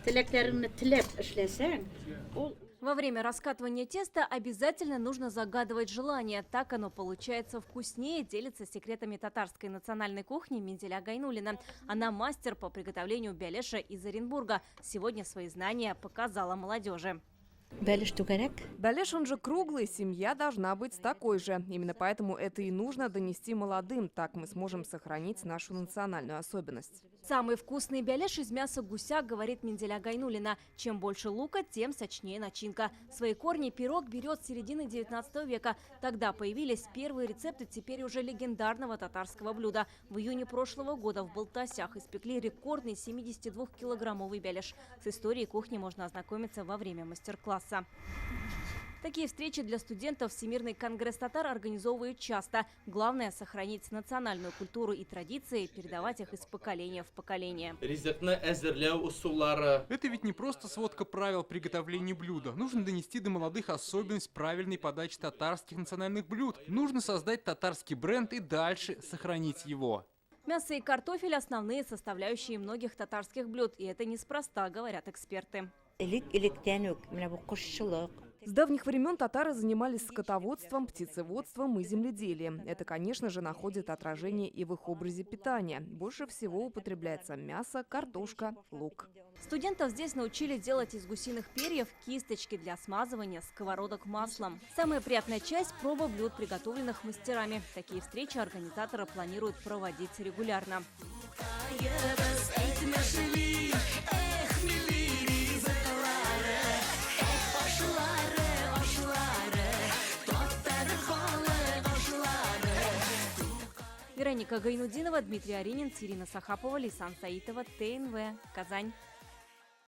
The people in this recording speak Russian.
Tilaklaringni tilab ishlasang, Во время раскатывания теста обязательно нужно загадывать желание. Так оно получается вкуснее, делится секретами татарской национальной кухни Минзиля Гайнуллина. Она мастер по приготовлению бялеша из Оренбурга. Сегодня свои знания показала молодежи. Бялеш, он же круглый, семья должна быть такой же. Именно поэтому это и нужно донести молодым. Так мы сможем сохранить нашу национальную особенность. Самый вкусный бялеш из мяса гуся, говорит Минзиля Гайнуллина. Чем больше лука, тем сочнее начинка. Свои корни пирог берет с середины 19 века. Тогда появились первые рецепты теперь уже легендарного татарского блюда. В июне прошлого года в Балтасях испекли рекордный 72-килограммовый бялеш. С историей кухни можно ознакомиться во время мастер-класса. Такие встречи для студентов Всемирный конгресс татар организовывает часто. Главное – сохранить национальную культуру и традиции, передавать их из поколения в поколение. Это ведь не просто сводка правил приготовления блюда. Нужно донести до молодых особенность правильной подачи татарских национальных блюд. Нужно создать татарский бренд и дальше сохранить его. Мясо и картофель – основные составляющие многих татарских блюд. И это неспроста, говорят эксперты. С давних времен татары занимались скотоводством, птицеводством и земледелием. Это, конечно же, находит отражение и в их образе питания. Больше всего употребляется мясо, картошка, лук. Студентов здесь научили делать из гусиных перьев кисточки для смазывания сковородок маслом. Самая приятная часть – проба блюд, приготовленных мастерами. Такие встречи организаторы планируют проводить регулярно. Вероника Гайнудинова, Дмитрий Аринин, Ирина Сахапова, Лейсан Саитова, ТНВ, Казань.